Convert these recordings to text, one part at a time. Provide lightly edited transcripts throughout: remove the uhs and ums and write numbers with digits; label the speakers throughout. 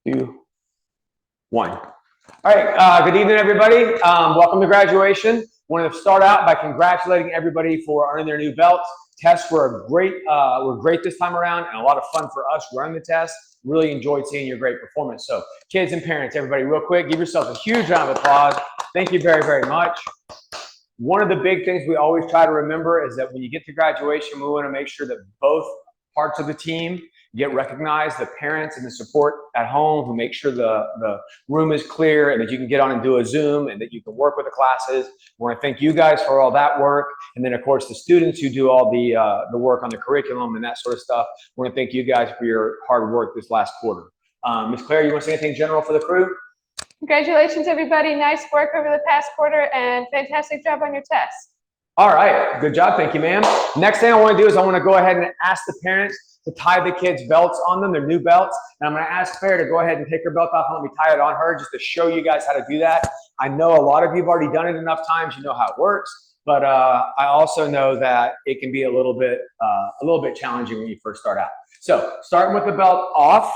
Speaker 1: 2, 1. All right, good evening, everybody. Welcome to graduation. Want to start out by congratulating everybody for earning their new belts. Tests were great this time around, and a lot of fun for us running the test. Really enjoyed seeing your great performance. So, kids and parents, everybody, real quick, give yourselves a huge round of applause. Thank you very, very much. One of the big things we always try to remember is that when you get to graduation, we want to make sure that both parts of the team get recognized, the parents and the support at home who make sure the room is clear and that you can get on and do a Zoom and that you can work with the classes. We want to thank you guys for all that work. And then, of course, the students who do all the work on the curriculum and that sort of stuff. We want to thank you guys for your hard work this last quarter. Ms. Claire, you want to say anything general for the crew?
Speaker 2: Congratulations, everybody. Nice work over the past quarter and fantastic job on your test.
Speaker 1: All right, good job. Thank you, ma'am. Next thing I want to do is I want to go ahead and ask the parents to tie the kids' belts on them, their new belts. And I'm going to ask Claire to go ahead and take her belt off and let me tie it on her just to show you guys how to do that. I know a lot of you have already done it enough times. You know how it works. But I also know that it can be a little bit challenging when you first start out. So starting with the belt off,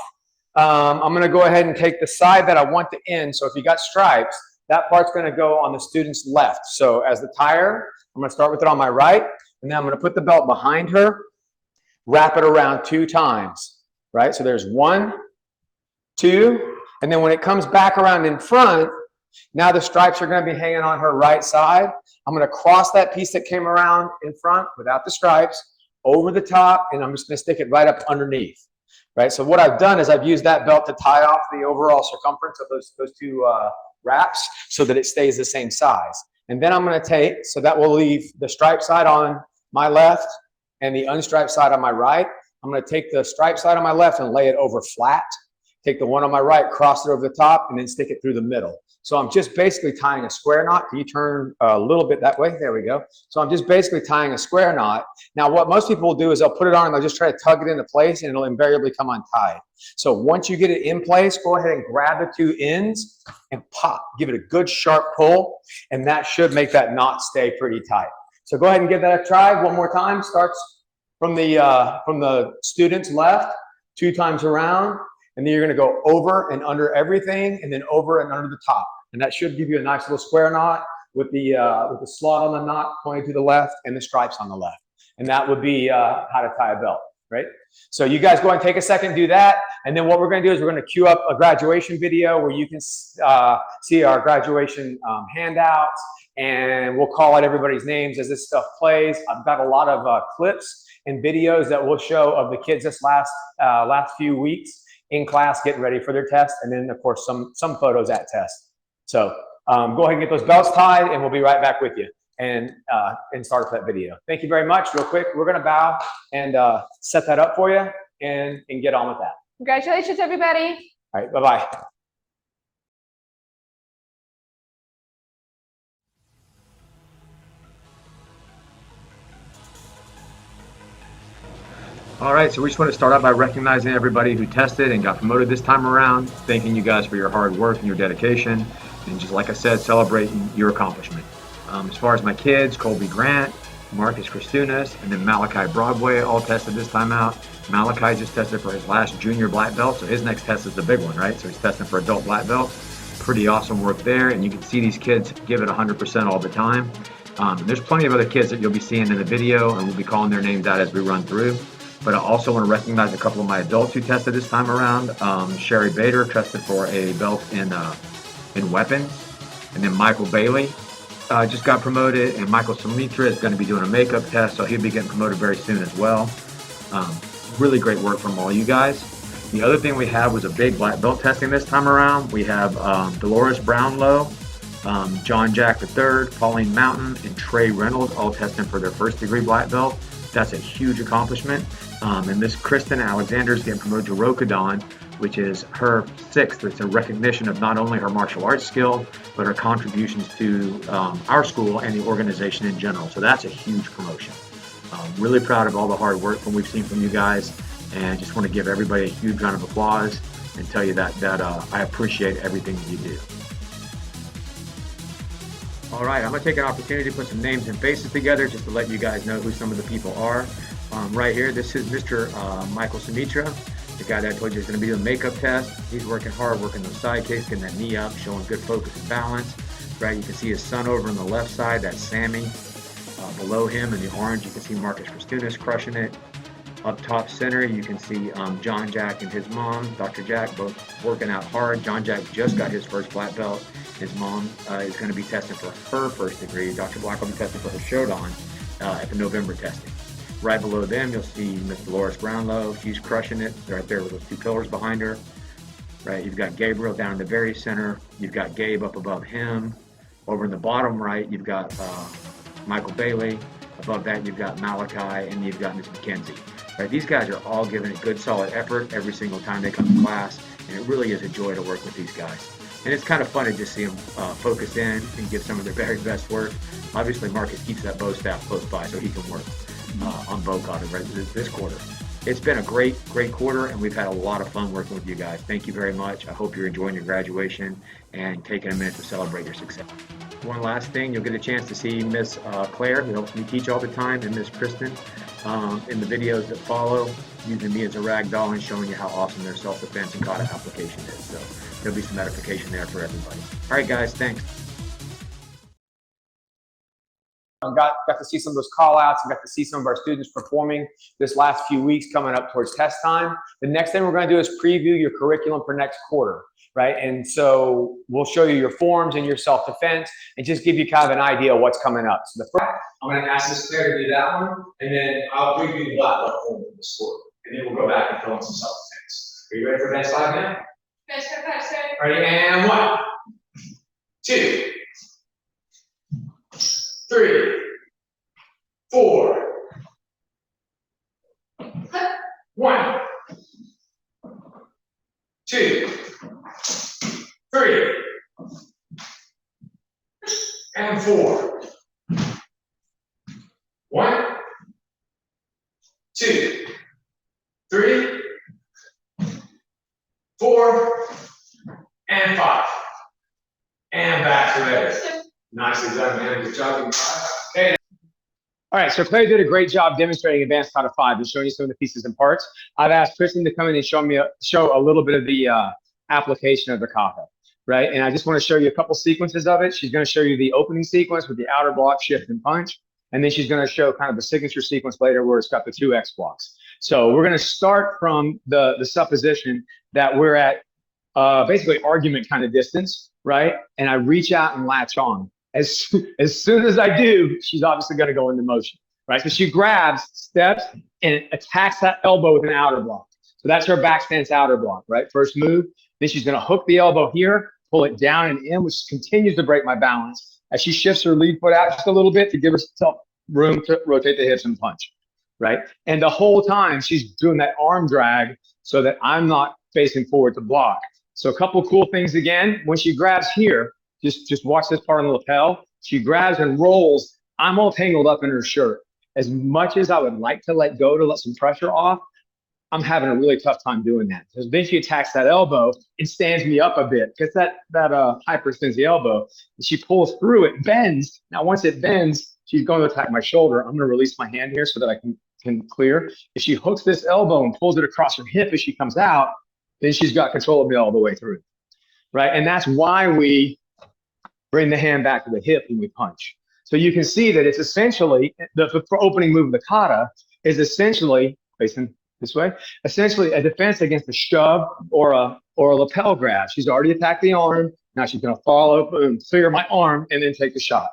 Speaker 1: I'm going to go ahead and take the side that I want to end. So if you got stripes, that part's going to go on the student's left. So as the tire, I'm going to start with it on my right, and then I'm going to put the belt behind her, wrap it around 2 times, right? So there's 1, 2, and then when it comes back around in front, now the stripes are going to be hanging on her right side. I'm going to cross that piece that came around in front without the stripes over the top, and I'm just going to stick it right up underneath, right? So what I've done is I've used that belt to tie off the overall circumference of those 2 wraps so that it stays the same size. And then I'm going to take, so that will leave the striped side on my left and the unstriped side on my right. I'm going to take the striped side on my left and lay it over flat. Take the one on my right, cross it over the top, and then stick it through the middle. So I'm just basically tying a square knot. Can you turn a little bit that way? There we go. So I'm just basically tying a square knot. Now, what most people will do is they'll put it on and they'll just try to tug it into place, and it'll invariably come untied. So once you get it in place, go ahead and grab the 2 ends and pop. Give it a good sharp pull, and that should make that knot stay pretty tight. So go ahead and give that a try one more time. Starts from the student's left, 2 times around, and then you're going to go over and under everything, and then over and under the top. And that should give you a nice little square knot with the slot on the knot pointing to the left and the stripes on the left. And that would be how to tie a belt, right? So you guys go ahead and take a second, do that. And then what we're going to do is we're going to queue up a graduation video where you can see our graduation handouts, and we'll call out everybody's names as this stuff plays. I've got a lot of clips and videos that we'll show of the kids this last few weeks in class getting ready for their test, and then of course some photos at test. So go ahead and get those belts tied, and we'll be right back with you and start that video. Thank you very much. Real quick, we're going to bow and set that up for you and get on with that.
Speaker 2: Congratulations, everybody.
Speaker 1: All right, bye-bye. All right, so we just want to start out by recognizing everybody who tested and got promoted this time around, thanking you guys for your hard work and your dedication, and just like I said, celebrating your accomplishment. As far as my kids, Colby Grant, Marcus Christunas, and then Malachi Broadway all tested this time out. Malachi just tested for his last junior black belt, so his next test is the big one, right? So he's testing for adult black belt. Pretty awesome work there, and you can see these kids give it 100% all the time. There's plenty of other kids that you'll be seeing in the video, and we'll be calling their names out as we run through. But I also want to recognize a couple of my adults who tested this time around. Sherry Bader tested for a belt in weapons. And then Michael Bailey just got promoted. And Michael Sumitra is going to be doing a makeup test, so he'll be getting promoted very soon as well. Really great work from all you guys. The other thing we have was a big black belt testing this time around. We have Dolores Brownlow, John Jack III, Pauline Mountain, and Trey Reynolds all testing for their first degree black belt. That's a huge accomplishment. And this Kristen Alexander is getting promoted to Rokudan, which is her 6th. It's a recognition of not only her martial arts skill, but her contributions to our school and the organization in general. So that's a huge promotion. Really proud of all the hard work we've seen from you guys, and just want to give everybody a huge round of applause and tell you that I appreciate everything that you do. All right, I'm going to take an opportunity to put some names and faces together just to let you guys know who some of the people are. Right here, this is Mr. Michael Sumitra.
Speaker 3: The guy that I told you is going to be doing makeup test. He's working hard, working those side kicks, getting that knee up, showing good focus and balance. Right, you can see his son over on the left side, that's Sammy. Below him in the orange, you can see Marcus Christunas crushing it. Up top center, you can see John Jack and his mom, Dr. Jack, both working out hard. John Jack just got his first black belt. His mom is going to be testing for her first degree. Dr. Black will be testing for her Shodan at the November testing. Right below them, you'll see Miss Dolores Brownlow. She's crushing it right there with those two pillars behind her. Right, you've got Gabriel down in the very center. You've got Gabe up above him. Over in the bottom right, you've got Michael Bailey. Above that, you've got Malachi, and you've got Miss McKenzie. Right, these guys are all giving a good, solid effort every single time they come to class, and it really is a joy to work with these guys. And it's kind of fun to just see them focus in and give some of their very best work. Obviously, Marcus keeps that bow staff close by so he can work on bow cutting right this quarter. It's been a great quarter, and we've had a lot of fun working with you guys. Thank you very much. I hope you're enjoying your graduation and taking a minute to celebrate your success. One last thing, you'll get a chance to see Miss Claire, who helps me teach all the time, and Miss Kristen in the videos that follow, using me as a rag doll and showing you how awesome their self-defense and kata application is. So there'll be some edification there for everybody. All right, guys, thanks.
Speaker 1: Got to see some of those call outs and got to see some of our students performing this last few weeks coming up towards test time. The next thing we're going to do is preview your curriculum for next quarter, right? And so we'll show you your forms and your self-defense and just give you kind of an idea of what's coming up. So the first, I'm going to ask Miss Claire to do that one, and then I'll preview the black belt form for the score. And then we'll go back and fill in some self-defense. Are you ready for the next slide now?
Speaker 2: Best for Pastor.
Speaker 1: Ready, and 1, 2, 3, 4. 1, 2, 3, and 4. 1, 2, 3, 4, and 5. And back to ready. Nicely done, man. Good job. Okay. All right, so Claire did a great job demonstrating advanced kata 5 and showing you some of the pieces and parts. I've asked Kristen to come in and show a little bit of the application of the kata, right? And I just want to show you a couple sequences of it. She's going to show you the opening sequence with the outer block, shift, and punch. And then she's going to show kind of the signature sequence later where it's got the 2 X blocks. So we're going to start from the supposition that we're at basically argument kind of distance, right? And I reach out and latch on. As soon as I do, she's obviously going to go into motion, right? So she grabs, steps, and attacks that elbow with an outer block. So that's her back stance outer block, right? First move. Then she's going to hook the elbow here, pull it down and in, which continues to break my balance as she shifts her lead foot out just a little bit to give herself room to rotate the hips and punch, right? And the whole time she's doing that arm drag so that I'm not facing forward to block. So a couple cool things again. When she grabs here, just watch this part on the lapel. She grabs and rolls. I'm all tangled up in her shirt. As much as I would like to let go to let some pressure off, I'm having a really tough time doing that. So then she attacks that elbow and stands me up a bit because that hyperextends the elbow. And she pulls through it, bends. Now, once it bends, she's going to attack my shoulder. I'm going to release my hand here so that I can clear. If she hooks this elbow and pulls it across her hip as she comes out, then she's got control of me all the way through, right? And that's why we bring the hand back to the hip when we punch. So you can see that it's essentially, the opening move of the kata is essentially, facing this way, essentially a defense against a shove or a lapel grab. She's already attacked the arm. Now she's going to follow, boom, clear my arm, and then take the shot.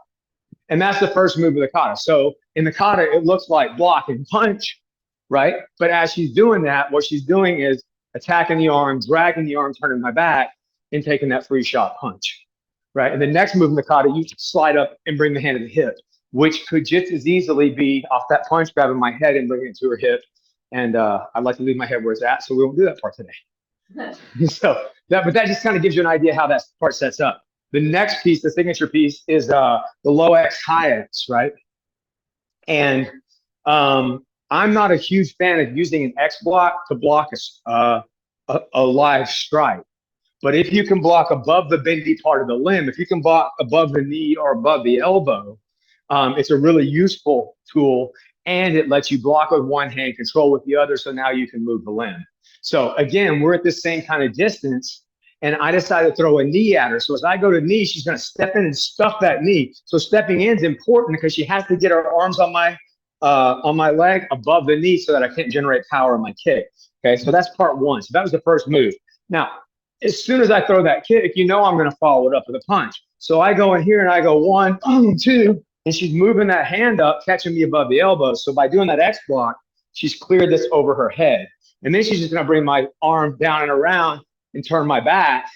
Speaker 1: And that's the first move of the kata. So in the kata, it looks like block and punch, right? But as she's doing that, what she's doing is attacking the arm, dragging the arm, turning my back, and taking that free shot punch, right? And the next move in the kata, you slide up and bring the hand to the hip, which could just as easily be off that punch, grabbing my head and bringing it to her hip. And I'd like to leave my head where it's at, so we won't do that part today. But that just kind of gives you an idea how that part sets up. The next piece, the signature piece, is the low X, high X, right? And I'm not a huge fan of using an X block to block a live strike. But if you can block above the bendy part of the limb, if you can block above the knee or above the elbow, it's a really useful tool, and it lets you block with one hand, control with the other, so now you can move the limb. So again, we're at the same kind of distance, and I decided to throw a knee at her. So as I go to knee, she's going to step in and stuff that knee. So stepping in is important because she has to get her arms on my leg above the knee so that I can't generate power in my kick. Okay, so that's part one. So that was the first move. Now, as soon as I throw that kick, you know I'm going to follow it up with a punch. So I go in here and I go 1, 2, and she's moving that hand up, catching me above the elbow. So by doing that X block, she's cleared this over her head. And then she's just going to bring my arm down and around and turn my back.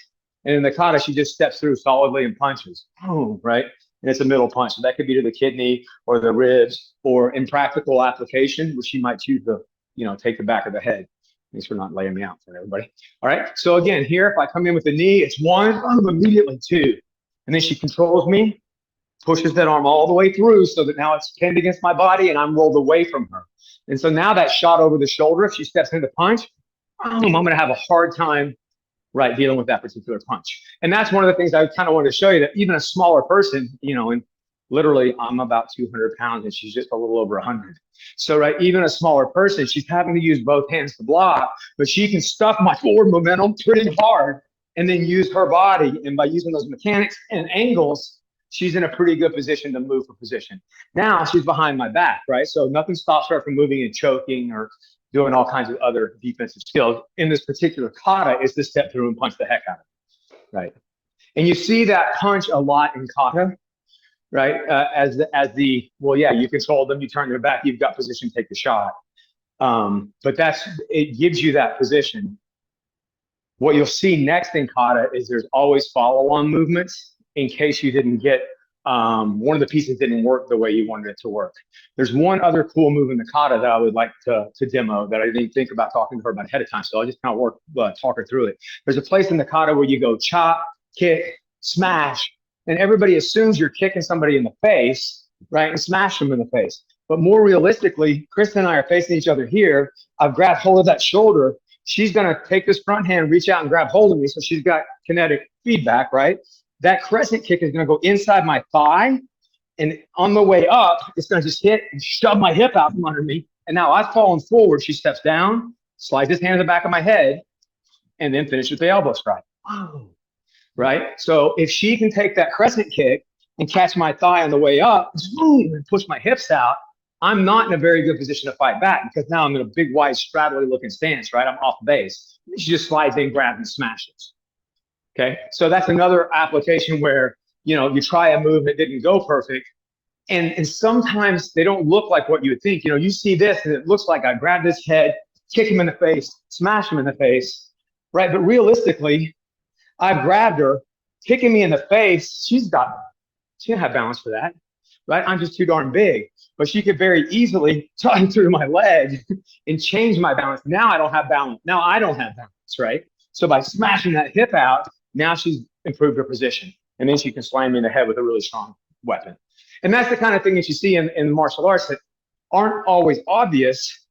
Speaker 1: And in the kata, she just steps through solidly and punches. Boom, right? And it's a middle punch. So that could be to the kidney or the ribs, or in practical application, where she might choose to, take the back of the head. Thanks for not laying me out for everybody. All right. So again, here, if I come in with the knee, it's 1, immediately 2. And then she controls me, pushes that arm all the way through so that now it's pinned against my body and I'm rolled away from her. And so now that shot over the shoulder, if she steps into punch, I'm going to have a hard time, right, dealing with that particular punch. And that's one of the things I kind of wanted to show you, that even a smaller person, and literally I'm about 200 pounds and she's just a little over 100. So, right, even a smaller person, she's having to use both hands to block, but she can stuff my forward momentum pretty hard and then use her body. And by using those mechanics and angles, she's in a pretty good position to move for position. Now she's behind my back, right? So nothing stops her from moving and choking or doing all kinds of other defensive skills. In this particular kata, is to step through and punch the heck out of it, right? And you see that punch a lot in kata, right? You control them, you turn their back, you've got position, take the shot. But it gives you that position. What you'll see next in kata is there's always follow-on movements in case you didn't get, one of the pieces didn't work the way you wanted it to work. There's one other cool move in the kata that I would like to demo that I didn't think about talking to her about ahead of time. So I'll just kind of talk her through it. There's a place in the kata where you go chop, kick, smash, and everybody assumes you're kicking somebody in the face, right, and smash them in the face. But more realistically, Kristen and I are facing each other here. I've grabbed hold of that shoulder. She's going to take this front hand, reach out and grab hold of me. So she's got kinetic feedback, right? That crescent kick is going to go inside my thigh. And on the way up, it's going to just hit and shove my hip out from under me. And now I've fallen forward. She steps down, slides his hand in the back of my head, and then finish with the elbow strike. Wow. Right? So if she can take that crescent kick and catch my thigh on the way up, boom, and push my hips out, I'm not in a very good position to fight back, because now I'm in a big, wide, straddly looking stance, right? I'm off base. She just slides in, grabs, and smashes. Okay, so that's another application where, you try a move that didn't go perfect, and sometimes they don't look like what you would think. You see this and it looks like I grabbed his head, kick him in the face, smash him in the face, right? But realistically, I've grabbed her, kicking me in the face. She don't have balance for that, right? I'm just too darn big. But she could very easily tuck through my leg and change my balance. Now I don't have balance. Now I don't have balance, right? So by smashing that hip out, now she's improved her position. And then she can slam me in the head with a really strong weapon. And that's the kind of thing that you see in martial arts that aren't always obvious,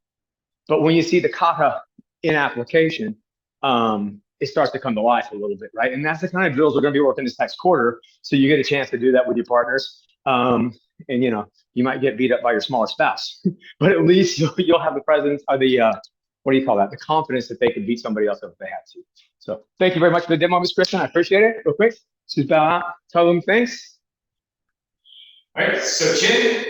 Speaker 1: but when you see the kata in application, it starts to come to life a little bit, right? And that's the kind of drills we're going to be working this next quarter. So you get a chance to do that with your partners. And you might get beat up by your smaller spouse, but at least you'll have the presence or the the confidence that they could beat somebody else up if they had to. So thank you very much for the demo, Ms. Kristen. I appreciate it. Real quick, just bow out, tell them thanks. All right, so chin.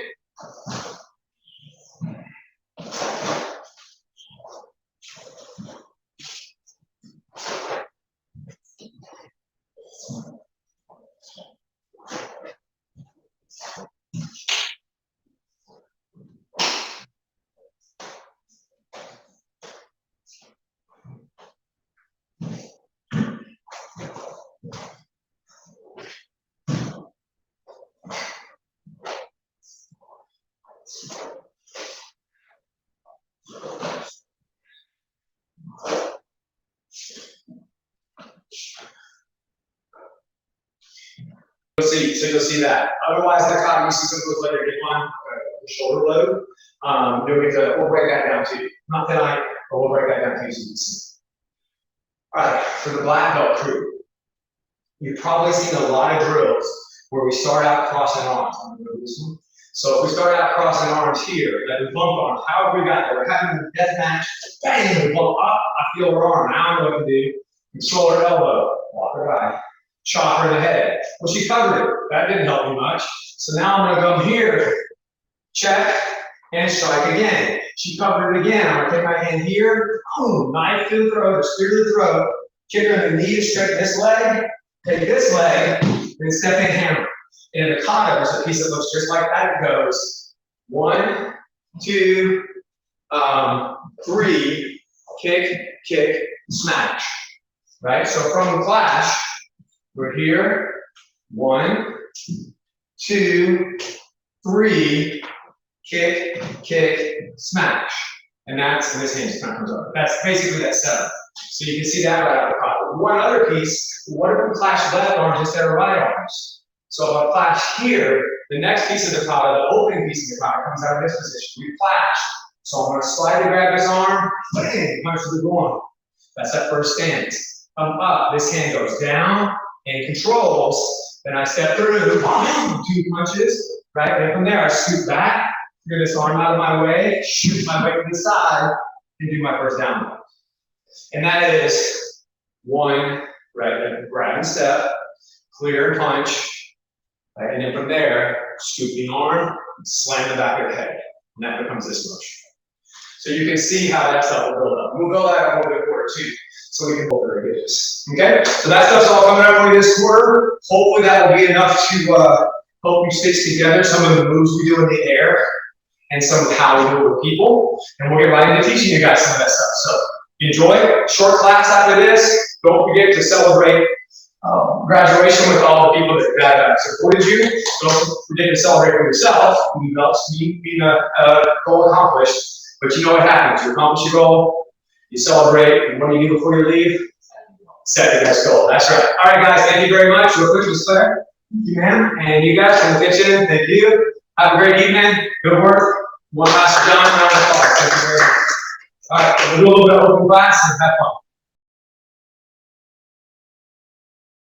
Speaker 1: You'll see that. Otherwise, the kata, you see something looks like a hip on the shoulder load. We'll break that down too. Not tonight, but we'll break that down too so you can see. All right, for the black belt crew, you've probably seen a lot of drills where we start out crossing arms. So if we start out crossing arms here, then we bump arms, however we got there, we're having a death match, bang, we bump up, I feel her arm, now I know what to do. Control her elbow, walk her eye, chop her in the head. Well, she covered it, that didn't help me much. So now I'm gonna come here, check, and strike again. She covered it again, I'm gonna take my hand here, boom, knife to the throat, or spear to the throat, kick her in the knee to straighten this leg, take this leg, then step in hammer. In a kata, there's a piece that looks just like that. It goes 1, 2, 3, kick, kick, smash. Right? So from the clash, we're here. 1, 2, 3, kick, kick, smash. And that's, and this hand just kind of comes over. That's basically that setup. So you can see that right out of the kata. One other piece, what if we clash left arms instead of right arms? So if I clash here, the next piece of the kata, the opening piece of the kata, comes out of this position. We clash. So I'm going to slightly grab his arm, bang, punch to the groin. That's that first stance. Come up, this hand goes down and controls. Then I step through, 2 punches, right? And from there, I scoot back, get this arm out of my way, shoot my weight to the side, and do my first down blow. And that is 1, right? Grab and step, clear and punch. Right, and then from there, scoop the arm, slam the back of the head, and that becomes this motion. So you can see how that stuff will build up. We'll build that a little bit more too, so we can build our gauges. Okay, so that stuff's all coming up for you this quarter. Hopefully that will be enough to help you stitch together some of the moves we do in the air and some of how we do it with people. And we'll get right into teaching you guys some of that stuff. So enjoy. Short class after this. Don't forget to celebrate graduation with all the people that supported you. Don't forget to celebrate for yourself. You know, being a goal accomplished. But you know what happens. You accomplish your goal, you celebrate, and what do you do before you leave? Set the next goal. That's right. All right, guys, thank you very much. Real quick, Ms. Claire. Thank you, ma'am. And you guys from the kitchen, thank you. Have a great evening. Good work. One last round of applause. Thank you very much. All right, we'll do a little bit of open class and have fun.